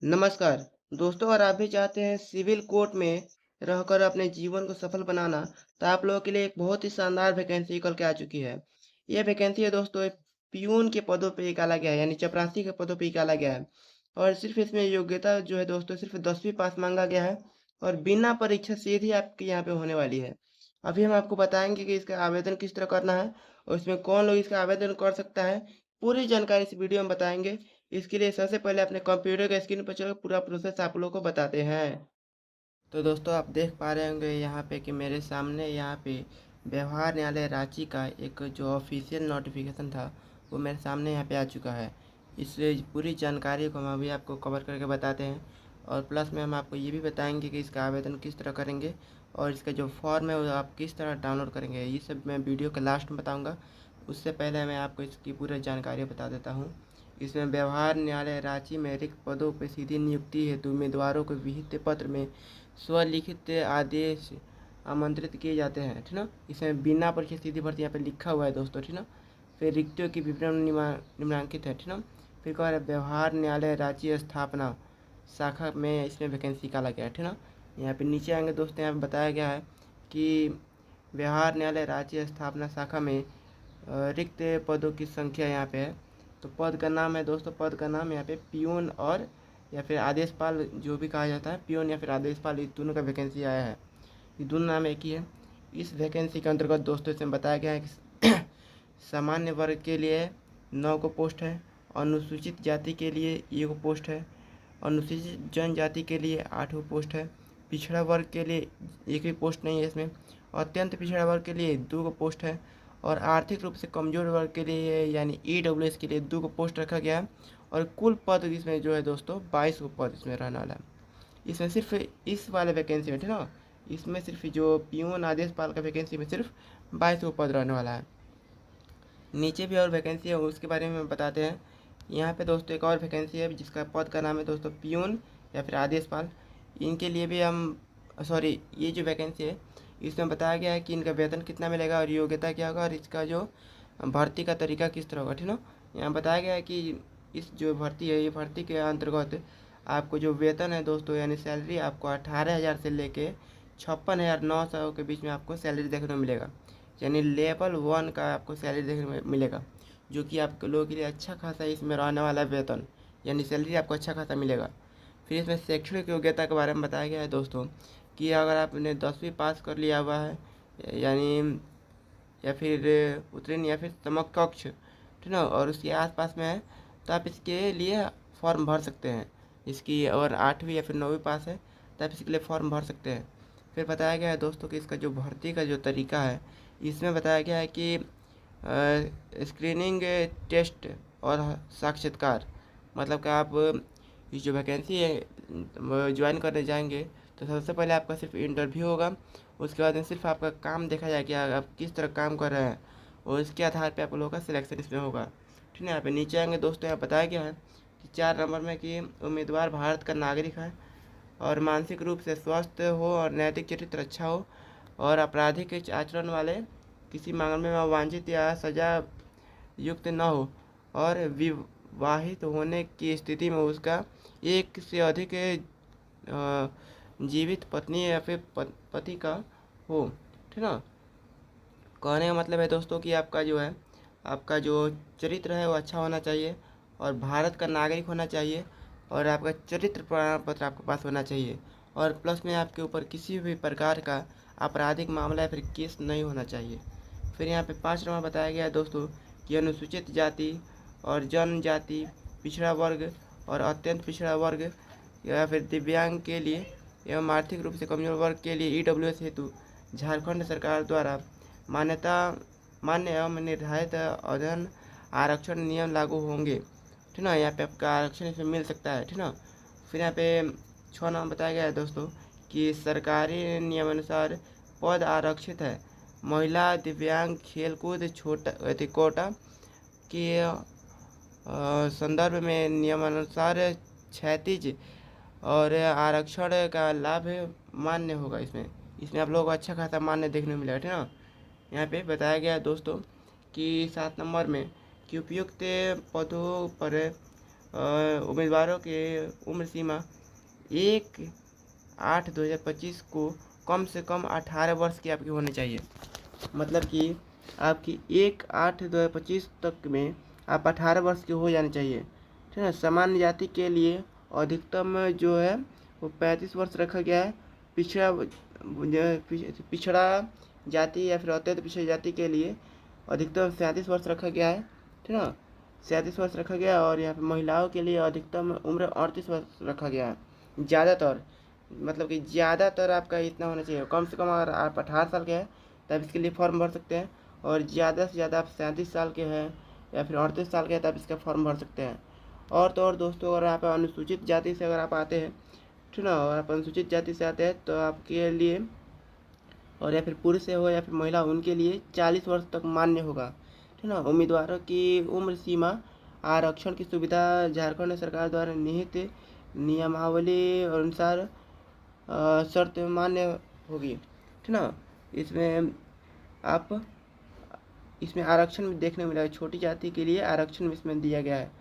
नमस्कार दोस्तों, अगर आप भी चाहते हैं सिविल कोर्ट में रहकर अपने जीवन को सफल बनाना, तो आप लोगों के लिए एक बहुत ही शानदार वैकेंसी निकल के आ चुकी है। ये वैकेंसी है दोस्तों, एक पियून के पदों पे निकाला गया है, यानी चपरासी के पदों पे निकाला गया है। और सिर्फ इसमें योग्यता जो है दोस्तों, सिर्फ 10वीं पास मांगा गया है और बिना परीक्षा सीधी आपके यहाँ पे होने वाली है। अभी हम आपको बताएंगे कि इसका आवेदन किस तरह करना है और इसमें कौन लोग इसका आवेदन कर सकता है। पूरी जानकारी इस वीडियो में बताएंगे। इसके लिए सबसे पहले अपने कंप्यूटर के स्क्रीन पर चलो, पूरा प्रोसेस आप लोगों को बताते हैं। तो दोस्तों, आप देख पा रहे होंगे यहाँ पे कि मेरे सामने यहाँ पे व्यवहार न्यायालय रांची का एक जो ऑफिशियल नोटिफिकेशन था, वो मेरे सामने यहाँ पे आ चुका है। इस पूरी जानकारी को हम अभी आपको कवर करके बताते हैं और प्लस में हम आपको ये भी बताएंगे कि इसका आवेदन किस तरह करेंगे और इसका जो फॉर्म है वो आप किस तरह डाउनलोड करेंगे। ये सब मैं वीडियो के लास्ट में बताऊँगा। उससे पहले मैं आपको इसकी पूरी जानकारी बता देता हूँ। इसमें व्यवहार न्यायालय रांची में रिक्त पदों पर सीधी नियुक्ति हेतु उम्मीदवारों को विहित पत्र में स्वलिखित आदेश आमंत्रित किए जाते हैं, ठीक ना। इसमें बिना परीक्षा सीधी भर्ती यहाँ पे लिखा हुआ है दोस्तों, ठीक ना। फिर रिक्तियों की विवरण निम्नांकित है, ठीक ना। फिर कह रहा है व्यवहार न्यायालय रांची स्थापना शाखा में इसमें वैकेंसी निकाला गया है, ठीक ना। यहाँ पे नीचे आएंगे दोस्तों, यहाँ पे बताया गया है कि व्यवहार न्यायालय रांची स्थापना शाखा में रिक्त पदों की संख्या यहाँ पे है। तो पद का नाम है दोस्तों, पद का नाम यहाँ पे पियून और या फिर आदेशपाल जो भी कहा जाता है, पियून या फिर आदेशपाल, इस दोनों का वैकेंसी आया है। ये दोनों नाम एक ही है। इस वैकेंसी के अंतर्गत दोस्तों इसमें बताया गया है कि सामान्य वर्ग के लिए 9 को पोस्ट है, अनुसूचित जाति के लिए 1 पोस्ट है, अनुसूचित जनजाति के लिए 8 पोस्ट है, पिछड़ा वर्ग के लिए एक भी पोस्ट नहीं है इसमें, अत्यंत पिछड़ा वर्ग के लिए 2 पोस्ट है और आर्थिक रूप से कमज़ोर वर्ग के लिए यानी ईडब्ल्यूएस के लिए 2 पोस्ट रखा गया है। और कुल पद इसमें जो है दोस्तों 22 पद इसमें रहने वाला है। इसमें सिर्फ इस वाले वैकेंसी में, ठीक ना, इसमें सिर्फ जो पियून आदेशपाल का वैकेंसी में सिर्फ 22 पद रहने वाला है। नीचे भी और वैकेंसी है, उसके बारे में बताते हैं। यहाँ पे दोस्तों एक और वैकेंसी है जिसका पद का नाम है दोस्तों पियून या फिर आदेशपाल। इनके लिए भी हम सॉरी, ये जो वैकेंसी है इसमें बताया गया है कि इनका वेतन कितना मिलेगा और योग्यता क्या होगा और इसका जो भर्ती का तरीका किस तरह होगा, ठीक ना। यहाँ बताया गया है कि इस जो भर्ती है, ये भर्ती के अंतर्गत आपको जो वेतन है दोस्तों, यानी सैलरी आपको 18,000 से लेके 56,900 के बीच में आपको सैलरी देखने को मिलेगा। यानी लेवल 1 का आपको सैलरी देखने को मिलेगा, जो कि आप लोगों के लिए अच्छा खासा इसमें रहने वाला वेतन यानी सैलरी आपको अच्छा खासा मिलेगा। फिर इसमें शैक्षणिक योग्यता के बारे में बताया गया है दोस्तों कि अगर आपने 10वीं पास कर लिया हुआ है यानी या फिर उत्तीर्ण या फिर समकक्ष, ठीक ना, और उसके आसपास में है, तो आप इसके लिए फॉर्म भर सकते हैं। इसकी और 8वीं या फिर 9वीं पास है तो आप इसके लिए फॉर्म भर सकते हैं। फिर बताया गया है दोस्तों कि इसका जो भर्ती का जो तरीका है, इसमें बताया गया है कि स्क्रीनिंग टेस्ट और साक्षात्कार, मतलब कि आप ये जो वैकेंसी है ज्वाइन करने जाएंगे तो सबसे पहले आपका सिर्फ इंटरव्यू होगा। उसके बाद में सिर्फ आपका काम देखा जाए कि आप किस तरह काम कर रहे हैं और इसके आधार पे आप लोगों का सिलेक्शन इसमें होगा, ठीक है। यहाँ पे नीचे आएंगे दोस्तों, यहाँ बताया गया है कि 4 नंबर में कि उम्मीदवार भारत का नागरिक है और मानसिक रूप से स्वस्थ हो और नैतिक चरित्र अच्छा हो और आपराधिक आचरण वाले किसी मामले में अवांछित या सजा युक्त न हो और विवाहित होने की स्थिति में उसका एक से अधिक जीवित पत्नी या फिर पति का हो, ठीक ना। कहने का मतलब है दोस्तों कि आपका जो है, आपका जो चरित्र है वो अच्छा होना चाहिए और भारत का नागरिक होना चाहिए और आपका चरित्र प्रमाण पत्र आपके पास होना चाहिए और प्लस में आपके ऊपर किसी भी प्रकार का आपराधिक मामला या फिर केस नहीं होना चाहिए। फिर यहाँ पे 5 नंबर बताया गया है दोस्तों कि अनुसूचित जाति और जनजाति, पिछड़ा वर्ग और अत्यंत पिछड़ा वर्ग या फिर दिव्यांग के लिए एवं आर्थिक रूप से कमजोर वर्ग के लिए ईडब्ल्यूएस हेतु झारखंड सरकार द्वारा मान्यता मान्य एवं निर्धारित अध्ययन आरक्षण नियम लागू होंगे, ठीक ना। यहाँ पे आपका आरक्षण इसमें मिल सकता है, ठीक ना। फिर यहाँ पे 6 नाम बताया गया है दोस्तों कि सरकारी नियमानुसार पद आरक्षित है। महिला, दिव्यांग, खेलकूद, छोटा कोटा के संदर्भ में नियमानुसार क्षैतिज और आरक्षण का लाभ मान्य होगा। इसमें इसमें आप लोगों को अच्छा खासा मान्य देखने को मिलेगा, ठीक ना। यहाँ पे बताया गया है दोस्तों कि 7 नंबर में कि उपयुक्त पदों पर उम्मीदवारों के उम्र सीमा 1/8/2025 को कम से कम 18 वर्ष की आपकी होनी चाहिए। मतलब कि आपकी 1/8/2025 तक में आप 18 वर्ष के हो जाने चाहिए, ठीक है। सामान्य जाति के लिए अधिकतम जो है वो 35 वर्ष रखा गया है। पिछड़ा जाति या फिर अत्यंत पिछड़ी जाति के लिए अधिकतम 37 वर्ष रखा गया है, ठीक है ना। 37 वर्ष रखा गया है। और यहाँ पे महिलाओं के लिए अधिकतम उम्र 38 वर्ष रखा गया है। ज़्यादातर मतलब कि ज़्यादातर आपका इतना होना चाहिए, कम से कम अगर आप 18 साल के हैं तब इसके लिए फॉर्म भर सकते हैं, और ज़्यादा से ज़्यादा आप 37 साल के हैं या फिर 38 साल के हैं तब इसका फॉर्म भर सकते हैं। और तो और दोस्तों, अगर आप अनुसूचित जाति से अगर आप आते हैं, ठीक ना, और आप अनुसूचित जाति से आते हैं तो आपके लिए, और या फिर पुरुष से हो या फिर महिला, उनके लिए 40 वर्ष तक मान्य होगा, ठीक ना। उम्मीदवारों की उम्र सीमा आरक्षण की सुविधा झारखंड सरकार द्वारा निहित नियमावली अनुसार शर्त मान्य होगी, ठीक ना। इसमें आप इसमें आरक्षण में देखने को मिलेगा, छोटी जाति के लिए आरक्षण इसमें दिया गया है।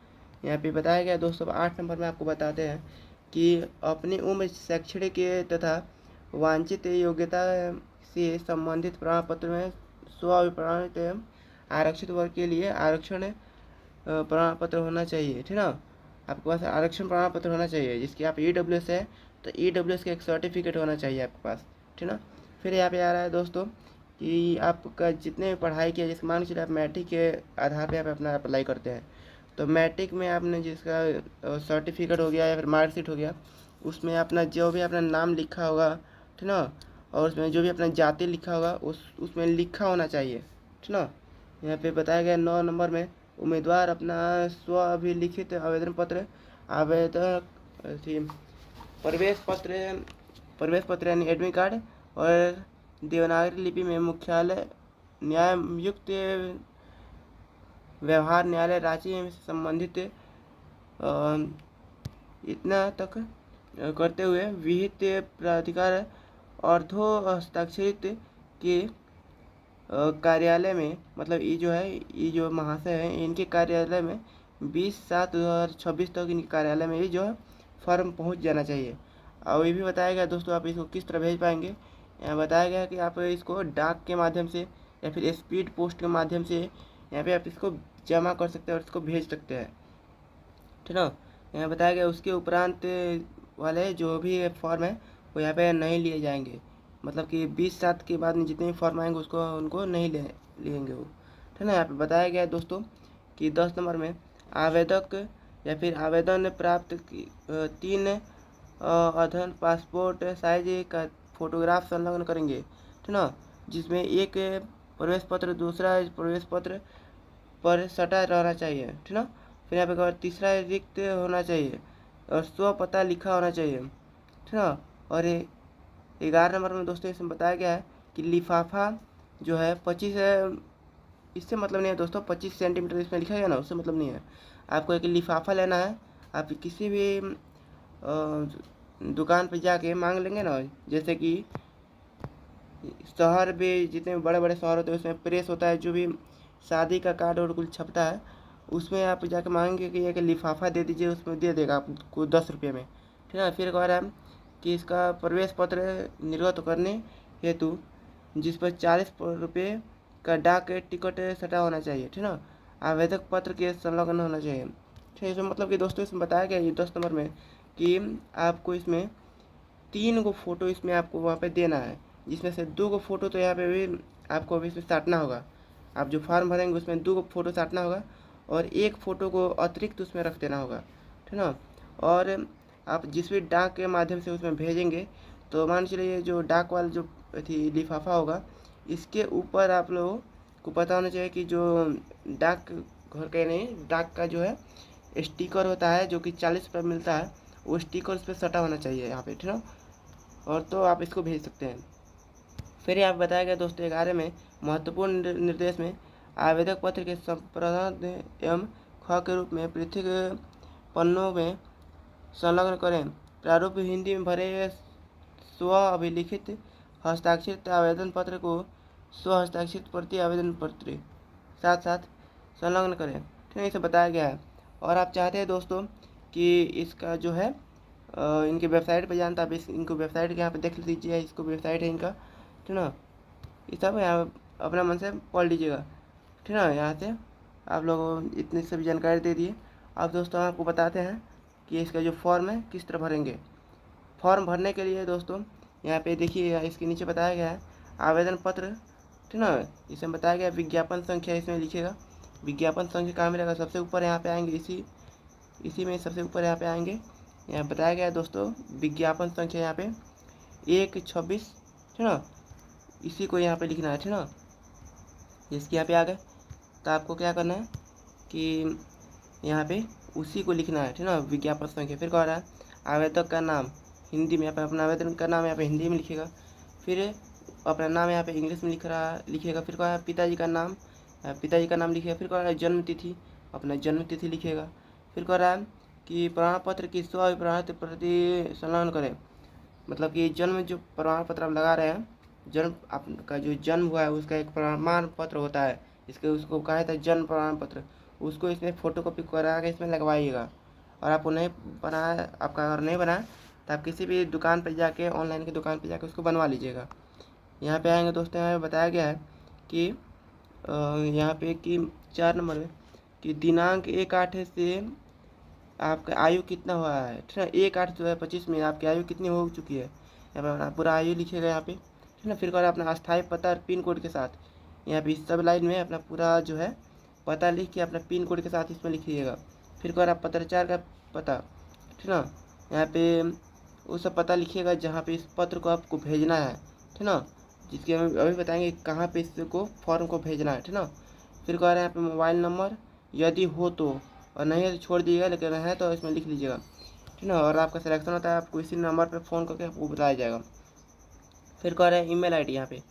यहाँ पे बताया गया है दोस्तों। 8 नंबर में आपको बताते हैं कि अपनी उम्र, शैक्षणिक तथा वांछित योग्यता से संबंधित प्रमाण पत्र में स्व-अभिप्रमाणित एवं आरक्षित वर्ग के लिए आरक्षण प्रमाण पत्र होना चाहिए, ठीक ना। आपके पास आरक्षण प्रमाण पत्र होना चाहिए। जिसकी आप EWS है तो EWS का एक सर्टिफिकेट होना चाहिए आपके पास, ठीक ना। फिर यहाँ पे आ रहा है दोस्तों कि आपका जितने भी पढ़ाई किया, जैसे मान के चलिए आप मैट्रिक के आधार पे आप अपना अप्लाई करते हैं, तो मैट्रिक में आपने जिसका सर्टिफिकेट हो गया या फिर मार्कशीट हो गया, उसमें अपना जो भी अपना नाम लिखा होगा, ठीक ना, और उसमें जो भी अपना जाति लिखा होगा उसमें लिखा होना चाहिए, ठीक ना। यहाँ पे बताया गया 9 नंबर में उम्मीदवार अपना स्व अभिलिखित आवेदन पत्र, आवेदन प्रवेश पत्र यानी एडमिट कार्ड, और देवनागरी लिपि में मुख्यालय न्यायायुक्त व्यवहार न्यायालय रांची से संबंधित इतना तक करते हुए विहित प्राधिकार ऑर्थो हस्ताक्षरित के कार्यालय में, मतलब ये जो है, ये जो महाशय हैं, इनके कार्यालय में 20/7/2026 तक इनके कार्यालय में ये जो है फॉर्म पहुंच जाना चाहिए। और ये भी बताया गया दोस्तों आप इसको किस तरह भेज पाएंगे। यहाँ बताया गया कि आप इसको डाक के माध्यम से या फिर स्पीड पोस्ट के माध्यम से यहाँ पे आप इसको जमा कर सकते हैं और इसको भेज सकते हैं, ठीक ना। यहाँ बताया गया उसके उपरांत वाले जो भी फॉर्म है वो यहाँ पे नहीं लिए जाएंगे, मतलब कि 20/7 के बाद में जितने भी फॉर्म आएंगे उनको नहीं लेंगे वो, ठीक ना। यहाँ पे बताया गया है दोस्तों कि 10 नंबर में आवेदक या फिर आवेदन प्राप्त 3 अध्ययन पासपोर्ट साइज का फोटोग्राफ संलग्न करेंगे, ठीक ना, जिसमें एक प्रवेश पत्र दूसरा प्रवेश पत्र पर सटा रहना चाहिए, ठीक ना। फिर यहाँ पे तीसरा रिक्त होना चाहिए और स्व पता लिखा होना चाहिए, ठीक ना। और 11 नंबर में दोस्तों इसमें बताया गया है कि लिफाफा जो है 25 है, इससे मतलब नहीं है दोस्तों, 25 सेंटीमीटर इसमें लिखा गया ना, उससे मतलब नहीं है। आपको एक लिफाफा लेना है, आप किसी भी दुकान पे जाके मांग लेंगे ना, जैसे कि शहर भी जितने बड़े बड़े शहर होते हैं उसमें प्रेस होता है, जो भी शादी का कार्ड और कुछ छपता है, उसमें आप जाके मांगेंगे कि एक लिफाफा दे दीजिए, उसमें दे देगा आपको 10 रुपये में, ठीक है। फिर कह रहा है कि इसका प्रवेश पत्र निर्गत करने हेतु जिस पर 40 रुपये का डाक टिकट सटा होना चाहिए, ठीक ना। आवेदक पत्र के संलग्न होना चाहिए, ठीक है। मतलब कि दोस्तों इसमें बताया गया ये 10 नंबर में कि आपको इसमें 3 गो फोटो इसमें आपको वहाँ पे देना है, जिसमें से 2 गो फोटो तो यहाँ पे भी आपको अभी इसमें साटना होगा। आप जो फॉर्म भरेंगे उसमें 2 गो फोटो साटना होगा और 1 फोटो को अतिरिक्त उसमें रख देना होगा, ठीक ना। और आप जिस भी डाक के माध्यम से उसमें भेजेंगे, तो मान चलिए जो डाक वाला जो थी लिफाफा होगा, इसके ऊपर आप लोगों को पता होना चाहिए कि जो डाक घर का नहीं, डाक का जो है स्टिकर होता है जो कि 40 रुपये मिलता है, वो स्टिकर उस पर सटा होना चाहिए यहाँ पे, ठीक ना। और तो आप इसको भेज सकते हैं। फिर यहाँ बताया गया दोस्तों 11 में महत्वपूर्ण निर्देश में आवेदक पत्र के संपादन एवं ख के रूप में पृथक पन्नों में संलग्न करें। प्रारूप हिंदी में भरे स्व अभिलिखित हस्ताक्षरित आवेदन पत्र को स्व हस्ताक्षरित प्रति आवेदन पत्र साथ साथ संलग्न करें, ठीक है। इसे बताया गया है। और आप चाहते हैं दोस्तों कि इसका जो है इनके वेबसाइट पे जाना था। आप इनको वेबसाइट के यहाँ पे देख लीजिए, इसको वेबसाइट है इनका, ठीक ना। ये सब यहाँ अपना मन से पढ़ लीजिएगा, ठीक ना। यहाँ से आप लोगों इतनी सब जानकारी दे दिए। अब दोस्तों आपको बताते हैं कि इसका जो फॉर्म है किस तरह भरेंगे। फॉर्म भरने के लिए दोस्तों यहाँ पे देखिए, इसके नीचे बताया गया है आवेदन पत्र, ठीक ना। इसमें बताया गया विज्ञापन संख्या, इसमें लिखिएगा विज्ञापन संख्या कहाँ मिलेगा, सबसे ऊपर यहाँ पे आएंगे, इसी में सबसे ऊपर यहाँ पे आएंगे। यहाँ बताया गया है दोस्तों विज्ञापन संख्या यहाँ पे 1/26, ठीक ना। इसी को यहाँ पे लिखना है, ठीक ना। जिसके यहाँ पे आ गए तो आपको क्या करना है कि यहाँ पे उसी को लिखना है, ठीक ना, विज्ञापन संख्या। फिर कह रहा है आवेदक का नाम हिंदी में, यहाँ पे अपना आवेदन का नाम यहाँ पे हिंदी में लिखिएगा। फिर अपना नाम यहाँ पे इंग्लिश में लिखिएगा। फिर कह रहा है पिताजी का नाम, पिताजी का नाम लिखिएगा। फिर कह रहा है जन्म तिथि, अपना जन्म तिथि लिखिएगा। फिर कह रहा है कि प्रमाण पत्र की स्व अभिप्राय प्रति संलग्न करें, मतलब कि जन्म जो प्रमाण पत्र आप लगा रहे हैं, जन्म आपका जो जन्म हुआ है उसका एक प्रमाण पत्र होता है, इसके उसको कहा था जन्म प्रमाण पत्र, उसको इसमें फ़ोटोकॉपी करा के इसमें लगवाइएगा। और आपको नहीं बनाया, आपका अगर नहीं बनाया तो आप किसी भी दुकान पर जाके, ऑनलाइन की दुकान पर जाके उसको बनवा लीजिएगा। यहाँ पे आएंगे दोस्तों, यहाँ पे बताया गया है कि यहाँ पे कि 4 नंबर में कि दिनांक 1/8 से आपका आयु कितना हुआ है, ठीक है। 1/8/2025 में आपकी आयु कितनी हो चुकी है, यहाँ पे अपना पूरा आयु लिखिएगा यहाँ पे, ठीक है। फिर अपना अस्थायी पता और पिन कोड के साथ यहाँ पे इस सब लाइन में अपना पूरा जो है पता लिख के अपना पिन कोड के साथ इसमें लिखिएगा। फिर आप पत्राचार का पता, ठीक ना, यहाँ पे वो सब पता लिखिएगा जहाँ पे इस पत्र को आपको भेजना है, ठीक ना। जिसके हम अभी बताएंगे कहाँ पे इसको फॉर्म को भेजना है, ठीक ना। फिर कह रहे हैं यहाँ पे मोबाइल नंबर यदि हो तो, और नहीं है तो छोड़ दीजिएगा, लेकिन है तो इसमें लिख लीजिएगा, ठीक ना। और आपका सिलेक्शन होता है, आपको इसी नंबर पे फ़ोन करके आपको बताया जाएगा। फिर कह रहे हैं ईमेल आईडी, यहाँ पे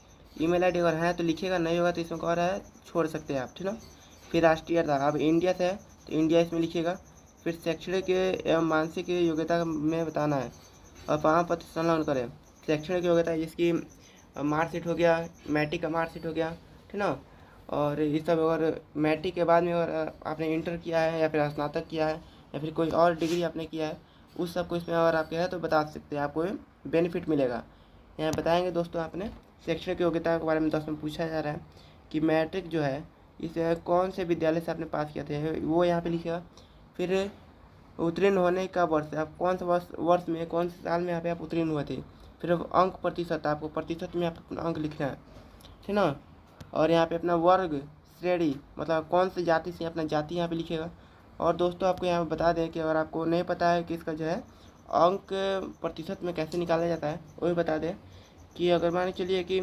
ईमेल आईडी अगर है तो लिखिएगा, नहीं होगा तो इसमें कह रहा है छोड़ सकते हैं आप, ठीक ना। फिर राष्ट्रीयता, अब इंडिया से है तो इंडिया इसमें लिखिएगा। फिर शैक्षणिक एवं मानसिक योग्यता में बताना है, और प्रमाण पत्र संलग्न करें। शैक्षणिक योग्यता जिसकी मार्कशीट हो गया, मैट्रिक का मार्कशीट हो गया, ठीक ना। और ये सब अगर मैट्रिक के बाद में अगर आपने इंटर किया है या फिर स्नातक किया है या फिर कोई और डिग्री आपने किया है, उस सब को इसमें अगर आपके है तो बता सकते हैं, आपको बेनिफिट मिलेगा। यहाँ बताएंगे दोस्तों आपने शैक्षणिक योग्यता के बारे में 10 में पूछा जा रहा है कि मैट्रिक जो है इसे कौन से विद्यालय से आपने पास किया था, वो यहाँ पे लिखिएगा। फिर उत्तीर्ण होने का वर्ष, आप कौन सा वर्ष में, कौन से साल में यहाँ पे आप उत्तीर्ण हुए थे। फिर अंक प्रतिशत, आपको प्रतिशत में आप अपना अंक लिखना है, ठीक ना। और यहाँ पे अपना वर्ग श्रेणी, मतलब कौन सी जाति से, अपना जाति यहाँ पे लिखिएगा। और दोस्तों आपको यहाँ पे बता दें कि अगर आपको नहीं पता है कि इसका जो है अंक प्रतिशत में कैसे निकाला जाता है, वो भी बता दें कि अगर मान के चलिए कि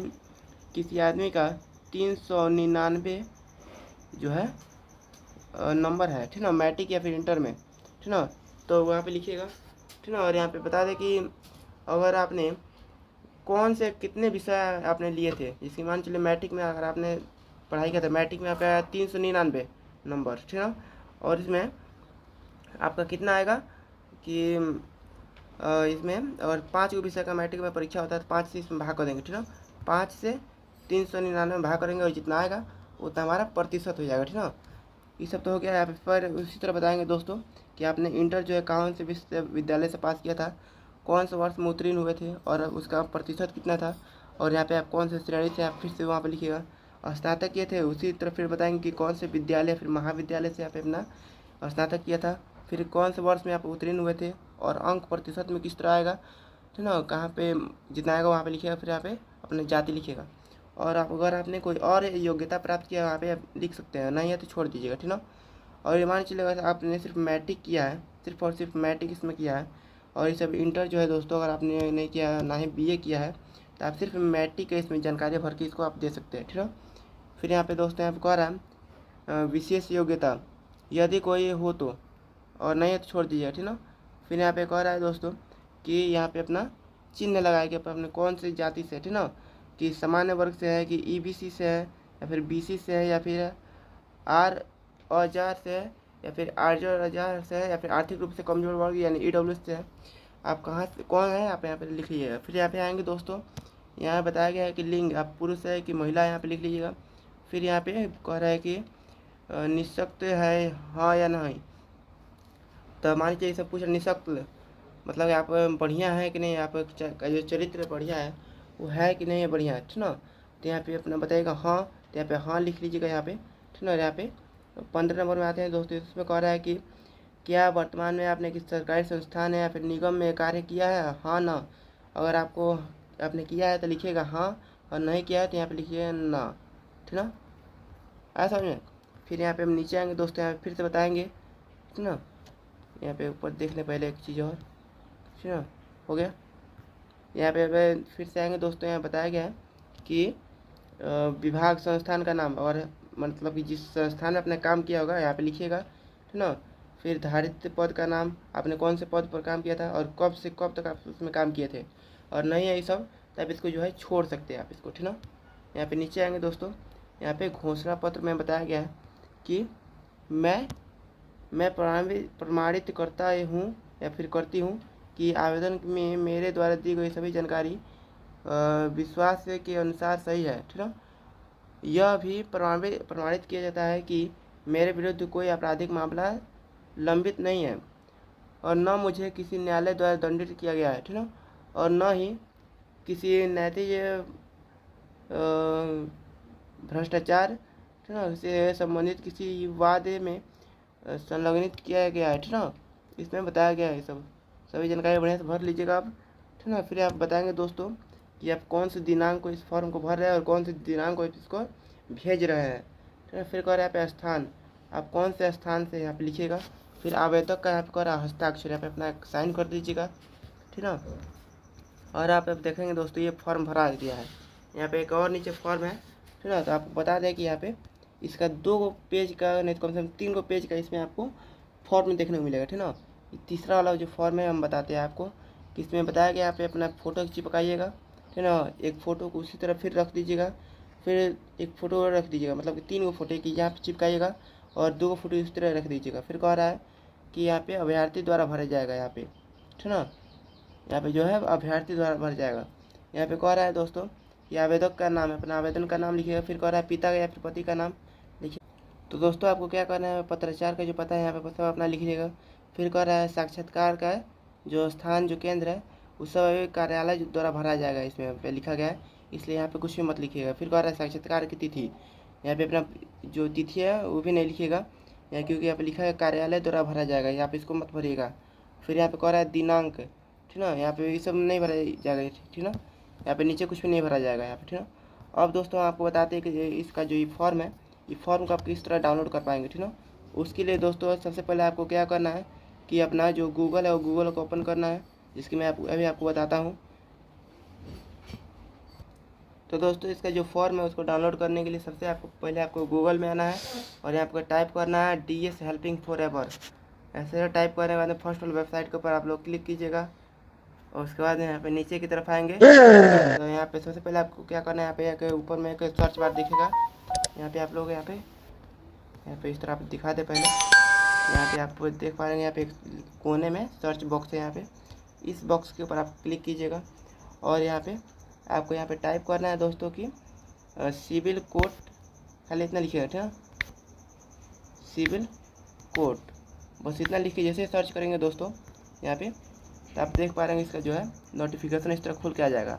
किसी आदमी का 399 जो है नंबर है, ठीक ना, मैट्रिक या फिर इंटर में, ठीक ना, तो वहाँ पे लिखिएगा, ठीक ना। और यहाँ पे बता दें कि अगर आपने कौन से कितने विषय आपने लिए थे, जिसकी मान चलिए मैट्रिक में अगर आपने पढ़ाई किया था, मैट्रिक में आपका 399 नंबर, ठीक ना। और इसमें आपका कितना आएगा कि इसमें अगर 5 विषय का मैट्रिक में परीक्षा होता है तो 5 से इसमें भाग कर देंगे, ठीक ना। 5 से 399 में भाग करेंगे और जितना आएगा उतना हमारा प्रतिशत हो जाएगा, ठीक ना। ये सब तो हो गया। यहाँ पर उसी तरह बताएंगे दोस्तों कि आपने इंटर जो है कौन से विश्वविद्यालय से पास किया था, कौन से वर्ष में उत्तीर्ण हुए थे और उसका प्रतिशत कितना था, और यहाँ पे आप कौन से श्रेणी से, आप फिर से वहाँ पे लिखिएगा। और स्नातक किए थे उसी तरह फिर बताएंगे कि कौन से विद्यालय फिर महाविद्यालय से आप अपना स्नातक किया था, फिर कौन से वर्ष में आप उत्तीर्ण हुए थे और अंक प्रतिशत में किस तरह आएगा, ठीक ना, कहाँ पे जितना आएगा वहाँ पे लिखिएगा। फिर यहाँ पे अपने जाति लिखिएगा। और आप अगर आपने कोई और योग्यता प्राप्त किया वहाँ पे आप लिख सकते हैं, नहीं है तो छोड़ दीजिएगा, ठीक ना। और ये मान चलिए अगर आपने सिर्फ मैट्रिक किया है, सिर्फ और सिर्फ मैट्रिक इसमें किया है, और ये सब इंटर जो है दोस्तों अगर आपने नहीं किया, ना ही बीए किया है, तो आप सिर्फ मैट्रिक के इसमें जानकारी भर के इसको आप दे सकते हैं, ठीक है। फिर यहाँ पे दोस्तों यहाँ पे कह रहा है विशेष योग्यता यदि कोई हो तो, और नहीं है तो छोड़ दीजिए, ठीक ना। फिर यहाँ पे कह रहा है दोस्तों कि यहाँ पे अपना चिन्ह लगाए कि अपने कौन सी जाति से, ठीक ना, कि सामान्य वर्ग से है, कि ईबीसी से है, या फिर बीसी से है, या फिर आर औजार से है, या फिर आर्जर औजार से है, या फिर आर्थिक रूप से कमजोर वर्ग यानी ईडब्ल्यू से है। आप कहाँ से कौन है आप यहाँ पे लिख लीजिएगा। फिर यहाँ पे आएंगे दोस्तों, यहाँ बताया गया है कि लिंग, आप पुरुष है कि महिला, यहाँ पे लिख लीजिएगा। फिर यहाँ पे कह रहा है कि निःशक्त है हाँ या नहीं, तो मान लीजिए सब पूछ निःशक्त, मतलब आप बढ़िया है कि नहीं, आपका जो चरित्र बढ़िया है वो है कि नहीं है बढ़िया, ठीक ना। तो यहाँ पे अपना बताइएगा हाँ, तो यहाँ पे हाँ लिख लीजिएगा यहाँ पे, ठीक ना। यहाँ पे 15 नंबर में आते हैं दोस्तों, इसमें कह रहा है कि क्या वर्तमान में आपने किसी सरकारी संस्थान या फिर निगम में कार्य किया है, हाँ ना। अगर आपको आपने किया है तो लिखिएगा हाँ, और नहीं किया है तो यहाँ पे लिखिएगा ना, ठीक ना। आया समझ में। फिर यहाँ पे हम नीचे आएंगे दोस्तों, यहाँ पे फिर से बताएंगे, ठीक ना। यहाँ पे ऊपर देख लें पहले एक चीज़ और, ठीक ना, हो गया। यहाँ पे फिर से आएंगे दोस्तों, यहाँ बताया गया है कि विभाग संस्थान का नाम, और मतलब कि जिस संस्थान में आपने काम किया होगा यहाँ पे लिखिएगा, ठीक ना। फिर धारित पद का नाम, आपने कौन से पद पर काम किया था और कब से कब तक आप उसमें काम किए थे, और नहीं है ये सब तो आप इसको जो है छोड़ सकते हैं आप इसको, ठीक ना। यहाँ पे नीचे आएंगे दोस्तों, यहाँ पे घोषणा पत्र में बताया गया है कि मैं प्रमाणित करता हूँ या फिर करती हूँ कि आवेदन में मेरे द्वारा दी गई सभी जानकारी विश्वास के अनुसार सही है, ठीक है। यह भी प्रमाणित किया जाता है कि मेरे विरुद्ध कोई आपराधिक मामला लंबित नहीं है और न मुझे किसी न्यायालय द्वारा दंडित किया गया है, ठीक है, और न ही किसी नैतिक भ्रष्टाचार, ठीक ना, से संबंधित किसी वादे में संलग्नित किया गया है, ठीक ना। इसमें बताया गया है सब सभी जानकारी बढ़िया से भर लीजिएगा आप, ठीक ना। फिर आप बताएंगे दोस्तों कि आप कौन से दिनांक को इस फॉर्म को भर रहे हैं और कौन से दिनांक को इसको भेज रहे हैं, ठीक है। फिर कह रहे हैं यहाँ पे स्थान, आप कौन से स्थान से यहाँ पे लिखिएगा। फिर आवेदक का यहाँ पे कह रहा है हस्ताक्षर, यहाँ पे अपना साइन कर दीजिएगा, ठीक ना। और आप अब देखेंगे दोस्तों ये फॉर्म भरा दिया है, यहाँ पे एक और नीचे फॉर्म है, ठीक है। तो आपको बता दें कि यहाँ पे इसका 2 पेज का नहीं तो कम से कम 3 पेज का इसमें आपको फॉर्म देखने को मिलेगा, ठीक ना। तीसरा वाला जो फॉर्म है हम बताते हैं आपको कि इसमें बताया गया, यहाँ पे अपना फ़ोटो चिपकाइएगा, ठीक ना। एक फ़ोटो को उसी तरह फिर रख दीजिएगा, फिर एक फ़ोटो और रख दीजिएगा, मतलब कि 3 फ़ोटो की यहाँ पे चिपकाइएगा और 2 फ़ोटो इस तरह रख दीजिएगा। फिर कह रहा है कि यहाँ पे अभ्यर्थी द्वारा भरा जाएगा, यहाँ पे, ठीक ना। यहाँ पे जो है अभ्यर्थी द्वारा भर जाएगा। यहाँ पे कह रहा है दोस्तों कि आवेदक का नाम है, अपना आवेदन का नाम लिखिएगा। फिर कह रहा है पिता का या फिर पति का नाम लिखिए। तो दोस्तों आपको क्या करना है, पत्राचार का जो पता है यहाँ पे सब अपना लिख लीजिएगा। फिर कह रहा है साक्षात्कार का जो स्थान जो केंद्र है उस सब कार्यालय द्वारा भरा जाएगा, इसमें पे लिखा गया है, इसलिए यहाँ पे कुछ भी मत लिखिएगा। फिर कह रहा है साक्षात्कार की तिथि, यहाँ पे अपना जो तिथि है वो भी नहीं लिखिएगा यहाँ, क्योंकि यहाँ पे लिखा है कार्यालय द्वारा भरा जाएगा, यहाँ पे इसको मत भरिएगा। फिर यहाँ पे कह रहा है दिनांक, ठीक ना, यहाँ पे ये सब नहीं भरा जाएगा, ठीक ना। यहाँ पे नीचे कुछ भी नहीं भरा जाएगा यहाँ पे, ठीक ना। अब दोस्तों आपको बताते हैं कि इसका जो ये फॉर्म है, ये फॉर्म को आप किस तरह डाउनलोड कर पाएंगे, ठीक ना। उसके लिए दोस्तों सबसे पहले आपको क्या करना है कि अपना जो गूगल है वो गूगल को ओपन करना है, जिसकी मैं अभी आपको बताता हूँ। तो दोस्तों इसका जो फॉर्म है उसको डाउनलोड करने के लिए सबसे पहले आपको गूगल में आना है और यहाँ पर टाइप करना है DS हेल्पिंग फॉरएवर। ऐसे टाइप करने के बाद फर्स्ट वाली वेबसाइट के ऊपर आप लोग क्लिक कीजिएगा और उसके बाद यहाँ पे नीचे की तरफ आएंगे तो यहाँ पे सबसे पहले आपको क्या करना है, यहाँ पे ऊपर में एक सर्च बार दिखेगा, यहाँ पे आप लोग यहाँ पे इस तरह आप दिखा दे पहले। यहाँ पे आप देख पा रहे हैं यहाँ पे एक कोने में सर्च बॉक्स है, यहाँ पे इस बॉक्स के ऊपर आप क्लिक कीजिएगा और यहाँ पे आपको यहाँ पे टाइप करना है दोस्तों कि सिविल कोड, खाली इतना लिखिएगा, ठीक है, सिविल कोड, बस इतना लिख के जैसे सर्च करेंगे दोस्तों यहाँ पे तो आप देख पा रहे हैं इसका जो है नोटिफिकेशन इस तरह खुल के आ जाएगा,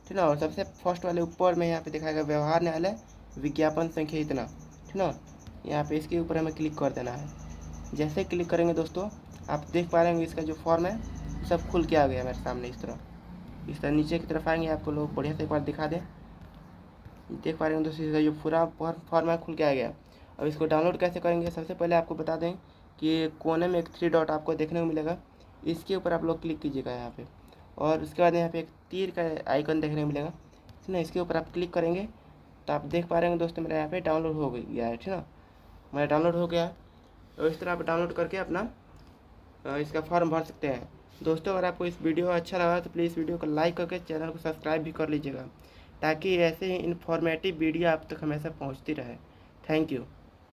ठीक ना। और सबसे फर्स्ट वाले ऊपर में यहाँ पे दिखाएगा व्यवहार न्यायालय विज्ञापन संख्या इतना, ठीक ना। यहाँ पे इसके ऊपर हमें क्लिक कर देना है। जैसे क्लिक करेंगे दोस्तों आप देख पा रहे हैं इसका जो फॉर्म है सब खुल के आ गया मेरे सामने, इस तरह नीचे की तरफ आएंगे, आपको लोग बढ़िया से एक बार दिखा दें, देख पा रहे हैं दोस्तों इसका जो पूरा फॉर्म है खुल के आ गया। अब इसको डाउनलोड कैसे करेंगे, सबसे पहले आपको बता दें कि कोने में एक 3 डॉट आपको देखने को मिलेगा, इसके ऊपर आप लोग क्लिक कीजिएगा यहाँ पे, और उसके बाद यहाँ पे एक तीर का आइकन देखने को मिलेगा, ठीक ना। इसके ऊपर आप क्लिक करेंगे तो आप देख पा रहे हैं दोस्तों मेरा यहाँ पे डाउनलोड हो गया है, ठीक ना, मेरा डाउनलोड हो गया। और इस तरह आप डाउनलोड करके अपना इसका फॉर्म भर सकते हैं। दोस्तों अगर आपको इस वीडियो अच्छा लगा तो प्लीज़ वीडियो को लाइक करके चैनल को सब्सक्राइब भी कर लीजिएगा, ताकि ऐसे ही इन्फॉर्मेटिव वीडियो आप तक हमेशा पहुँचती रहे। Thank you.